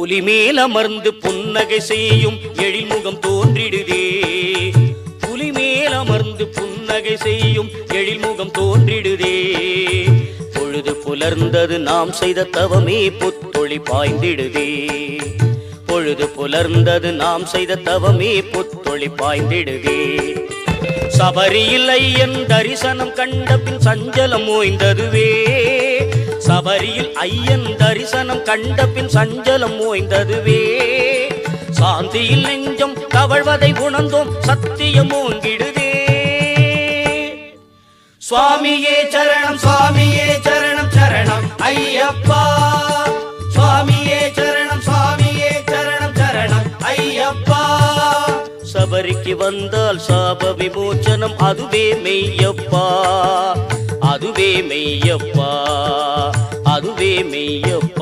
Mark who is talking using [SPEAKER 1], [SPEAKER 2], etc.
[SPEAKER 1] புலிமேல் அமர்ந்து புன்னகை செய்யும் எழில்முகம் தோன்றிடுதே. புலிமேல் அமர்ந்து புன்னகை செய்யும் எழில்முகம் தோன்றிடுதே. பொழுது புலர்ந்தது நாம் செய்த தவமே புத்தொளி பாய்ந்திடுதே. பொழுது புலர்ந்தது நாம் செய்த தவமே புத்தொளி பாய்ந்திடுதே. சபரியில் ஐயன் தரிசனம் கண்ட பின் சஞ்சலம் ஓய்ந்ததுவே. சபரியில் ஐயன் தரிசனம் கண்ட பின் சஞ்சலம் ஓய்ந்ததுவே. சாந்தியில் நெஞ்சம் தவழ்வதை உணர்ந்தோம் சத்தியம் ஓங்கிடுதே. சுவாமியே சரணம் சுவாமியே சரணம் சரணம் ஐயப்பா. சுவாமியே சரணம் சுவாமியே சரணம் சரணம் ஐயப்பா. சபரிக்கு வந்தால் சாப விமோச்சனம் அதுவே மெய்யப்பா. அதுவே மெய்யப்பா. அதுவே மெய்யப்பா.